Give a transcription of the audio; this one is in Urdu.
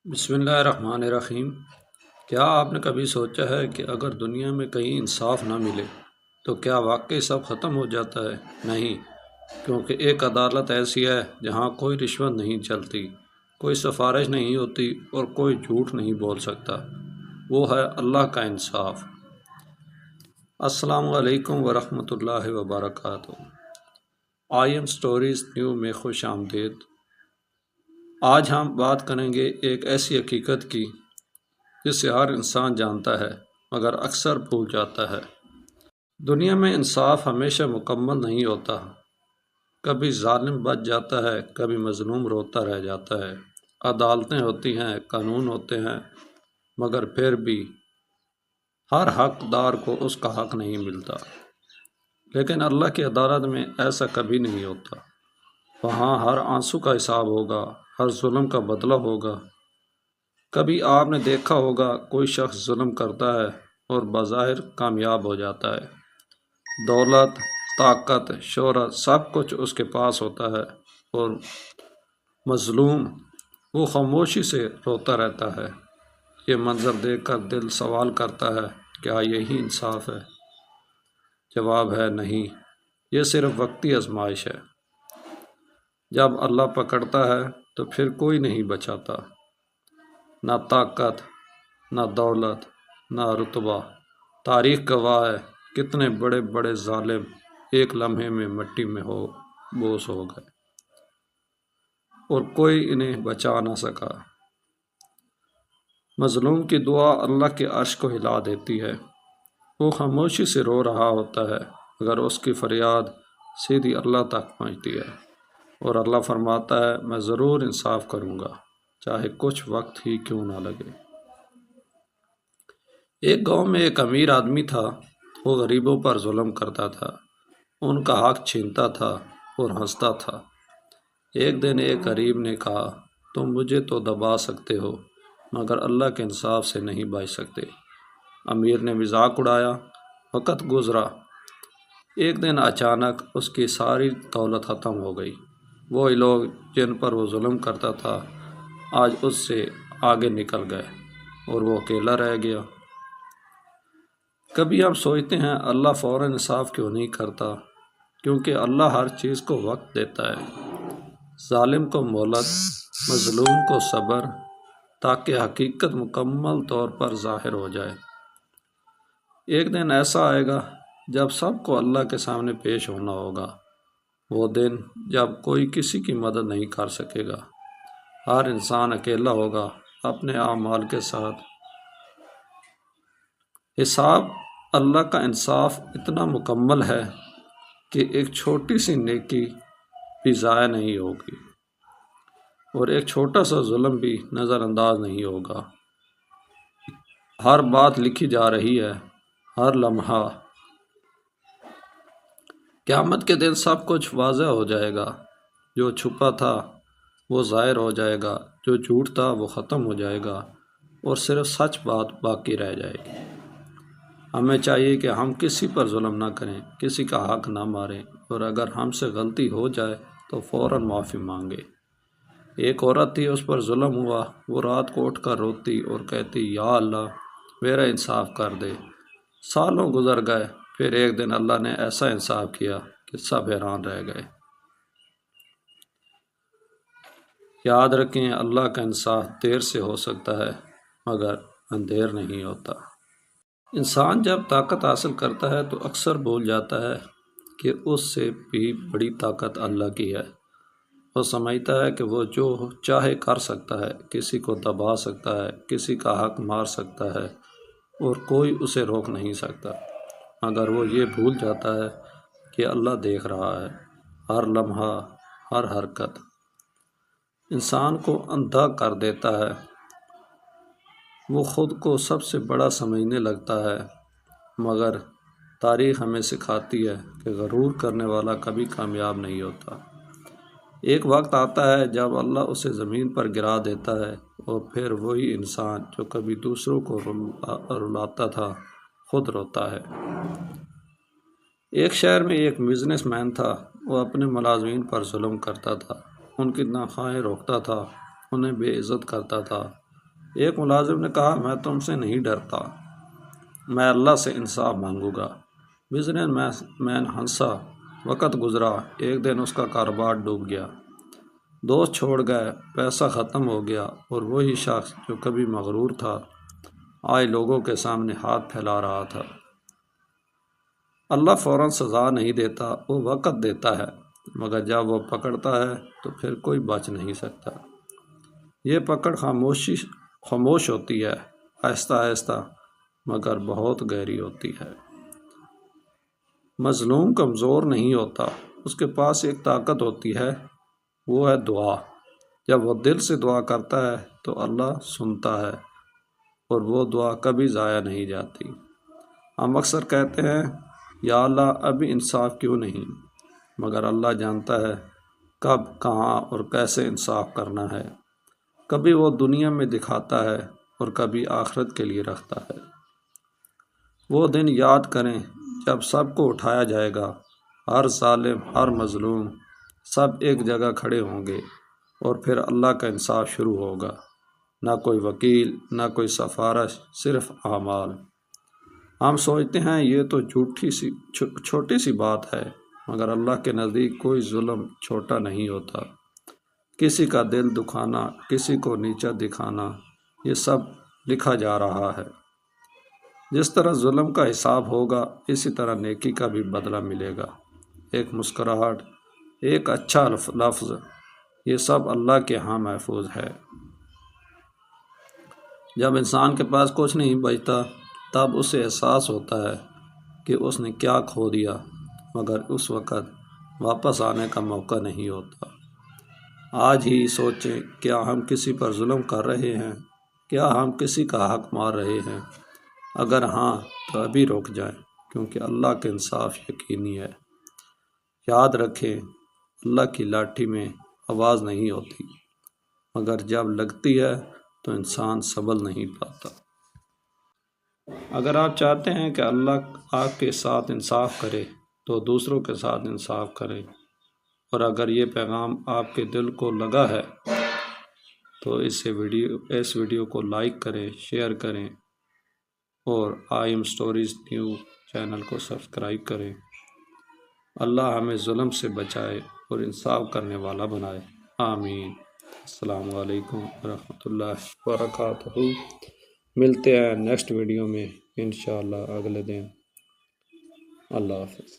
بسم اللہ الرحمن الرحیم۔ کیا آپ نے کبھی سوچا ہے کہ اگر دنیا میں کہیں انصاف نہ ملے تو کیا واقعی سب ختم ہو جاتا ہے؟ نہیں، کیونکہ ایک عدالت ایسی ہے جہاں کوئی رشوت نہیں چلتی، کوئی سفارش نہیں ہوتی اور کوئی جھوٹ نہیں بول سکتا۔ وہ ہے اللہ کا انصاف۔ السلام علیکم ورحمۃ اللہ وبرکاتہ۔ آئی ایم سٹوریز نیو میں خوش آمدید۔ آج ہم بات کریں گے ایک ایسی حقیقت کی جسے ہر انسان جانتا ہے مگر اکثر بھول جاتا ہے۔ دنیا میں انصاف ہمیشہ مکمل نہیں ہوتا، کبھی ظالم بچ جاتا ہے، کبھی مظلوم روتا رہ جاتا ہے۔ عدالتیں ہوتی ہیں، قانون ہوتے ہیں، مگر پھر بھی ہر حقدار کو اس کا حق نہیں ملتا۔ لیکن اللہ کی عدالت میں ایسا کبھی نہیں ہوتا۔ وہاں ہر آنسو کا حساب ہوگا، ہر ظلم کا بدلہ ہوگا۔ کبھی آپ نے دیکھا ہوگا کوئی شخص ظلم کرتا ہے اور بظاہر کامیاب ہو جاتا ہے، دولت، طاقت، شہرت سب کچھ اس کے پاس ہوتا ہے، اور مظلوم وہ خاموشی سے روتا رہتا ہے۔ یہ منظر دیکھ کر دل سوال کرتا ہے، کیا یہی انصاف ہے؟ جواب ہے نہیں، یہ صرف وقتی آزمائش ہے۔ جب اللہ پکڑتا ہے تو پھر کوئی نہیں بچاتا، نہ طاقت، نہ دولت، نہ رتبہ۔ تاریخ گواہ ہے، کتنے بڑے بڑے ظالم ایک لمحے میں مٹی میں بوس ہو گئے اور کوئی انہیں بچا نہ سکا۔ مظلوم کی دعا اللہ کے عرش کو ہلا دیتی ہے۔ وہ خاموشی سے رو رہا ہوتا ہے مگر اس کی فریاد سیدھی اللہ تک پہنچتی ہے، اور اللہ فرماتا ہے، میں ضرور انصاف کروں گا، چاہے کچھ وقت ہی کیوں نہ لگے۔ ایک گاؤں میں ایک امیر آدمی تھا۔ وہ غریبوں پر ظلم کرتا تھا، ان کا حق چھینتا تھا اور ہنستا تھا۔ ایک دن ایک غریب نے کہا، تم مجھے تو دبا سکتے ہو مگر اللہ کے انصاف سے نہیں بچ سکتے۔ امیر نے مذاق اڑایا۔ وقت گزرا۔ ایک دن اچانک اس کی ساری دولت ختم ہو گئی۔ وہی لوگ جن پر وہ ظلم کرتا تھا آج اس سے آگے نکل گئے اور وہ اکیلا رہ گیا۔ کبھی ہم سوچتے ہیں اللہ فوراً انصاف کیوں نہیں کرتا؟ کیونکہ اللہ ہر چیز کو وقت دیتا ہے، ظالم کو مہلت، مظلوم کو صبر، تاکہ حقیقت مکمل طور پر ظاہر ہو جائے۔ ایک دن ایسا آئے گا جب سب کو اللہ کے سامنے پیش ہونا ہوگا، وہ دن جب کوئی کسی کی مدد نہیں کر سکے گا، ہر انسان اکیلا ہوگا اپنے اعمال کے ساتھ۔ حساب اللہ کا انصاف اتنا مکمل ہے کہ ایک چھوٹی سی نیکی بھی ضائع نہیں ہوگی اور ایک چھوٹا سا ظلم بھی نظر انداز نہیں ہوگا۔ ہر بات لکھی جا رہی ہے، ہر لمحہ۔ قیامت کے دن سب کچھ واضح ہو جائے گا۔ جو چھپا تھا وہ ظاہر ہو جائے گا، جو جھوٹ تھا وہ ختم ہو جائے گا، اور صرف سچ بات باقی رہ جائے گی۔ ہمیں چاہیے کہ ہم کسی پر ظلم نہ کریں، کسی کا حق نہ ماریں، اور اگر ہم سے غلطی ہو جائے تو فوراً معافی مانگے۔ ایک عورت تھی، اس پر ظلم ہوا۔ وہ رات کو اٹھ کر روتی اور کہتی، یا اللہ میرا انصاف کر دے۔ سالوں گزر گئے، پھر ایک دن اللہ نے ایسا انصاف کیا کہ سب حیران رہ گئے۔ یاد رکھیں، اللہ کا انصاف دیر سے ہو سکتا ہے مگر اندھیر نہیں ہوتا۔ انسان جب طاقت حاصل کرتا ہے تو اکثر بھول جاتا ہے کہ اس سے بھی بڑی طاقت اللہ کی ہے۔ وہ سمجھتا ہے کہ وہ جو چاہے کر سکتا ہے، کسی کو دبا سکتا ہے، کسی کا حق مار سکتا ہے، اور کوئی اسے روک نہیں سکتا، مگر وہ یہ بھول جاتا ہے کہ اللہ دیکھ رہا ہے، ہر لمحہ، ہر حرکت۔ انسان کو اندھا کر دیتا ہے، وہ خود کو سب سے بڑا سمجھنے لگتا ہے، مگر تاریخ ہمیں سکھاتی ہے کہ غرور کرنے والا کبھی کامیاب نہیں ہوتا۔ ایک وقت آتا ہے جب اللہ اسے زمین پر گرا دیتا ہے، اور پھر وہی انسان جو کبھی دوسروں کو رلاتا تھا خود روتا ہے۔ ایک شہر میں ایک بزنس مین تھا۔ وہ اپنے ملازمین پر ظلم کرتا تھا، ان کی تنخواہیں روکتا تھا، انہیں بے عزت کرتا تھا، ایک ملازم نے کہا میں تم سے نہیں ڈرتا، میں اللہ سے انصاف مانگوں گا۔ بزنس مین ہنسا، وقت گزرا، ایک دن اس کا کاروبار ڈوب گیا، دوست چھوڑ گئے، پیسہ ختم ہو گیا، اور وہی شخص جو کبھی مغرور تھا آج لوگوں کے سامنے ہاتھ پھیلا رہا تھا۔ اللہ فوراً سزا نہیں دیتا، وہ وقت دیتا ہے، مگر جب وہ پکڑتا ہے تو پھر کوئی بچ نہیں سکتا۔ یہ پکڑ خاموش ہوتی ہے، آہستہ آہستہ، مگر بہت گہری ہوتی ہے۔ مظلوم کمزور نہیں ہوتا، اس کے پاس ایک طاقت ہوتی ہے، وہ ہے دعا۔ جب وہ دل سے دعا کرتا ہے تو اللہ سنتا ہے، اور وہ دعا کبھی ضائع نہیں جاتی۔ ہم اکثر کہتے ہیں یا اللہ ابھی انصاف کیوں نہیں، مگر اللہ جانتا ہے کب، کہاں اور کیسے انصاف کرنا ہے۔ کبھی وہ دنیا میں دکھاتا ہے اور کبھی آخرت کے لیے رکھتا ہے۔ وہ دن یاد کریں جب سب کو اٹھایا جائے گا، ہر ظالم، ہر مظلوم، سب ایک جگہ کھڑے ہوں گے، اور پھر اللہ کا انصاف شروع ہوگا۔ نہ کوئی وکیل، نہ کوئی سفارش، صرف اعمال۔ ہم سوچتے ہیں یہ تو چھوٹی سی بات ہے، مگر اللہ کے نزدیک کوئی ظلم چھوٹا نہیں ہوتا۔ کسی کا دل دکھانا، کسی کو نیچا دکھانا، یہ سب لکھا جا رہا ہے۔ جس طرح ظلم کا حساب ہوگا، اسی طرح نیکی کا بھی بدلہ ملے گا۔ ایک مسکراہٹ، ایک اچھا لفظ، یہ سب اللہ کے ہاں محفوظ ہے۔ جب انسان کے پاس کچھ نہیں بچتا، تب اسے احساس ہوتا ہے کہ اس نے کیا کھو دیا، مگر اس وقت واپس آنے کا موقع نہیں ہوتا۔ آج ہی سوچیں، کیا ہم کسی پر ظلم کر رہے ہیں؟ کیا ہم کسی کا حق مار رہے ہیں؟ اگر ہاں تو ابھی رک جائیں، کیونکہ اللہ کا انصاف یقینی ہے۔ یاد رکھیں، اللہ کی لاٹھی میں آواز نہیں ہوتی، مگر جب لگتی ہے تو انسان سنبھل نہیں پاتا۔ اگر آپ چاہتے ہیں کہ اللہ آپ کے ساتھ انصاف کرے تو دوسروں کے ساتھ انصاف کریں، اور اگر یہ پیغام آپ کے دل کو لگا ہے تو اس ویڈیو کو لائک کریں، شیئر کریں، اور آئیم سٹوریز نیو چینل کو سبسکرائب کریں۔ اللہ ہمیں ظلم سے بچائے اور انصاف کرنے والا بنائے، آمین۔ السلام علیکم ورحمۃ اللہ وبرکاتہ۔ ملتے ہیں نیکسٹ ویڈیو میں انشاءاللہ اگلے دن۔ اللہ حافظ۔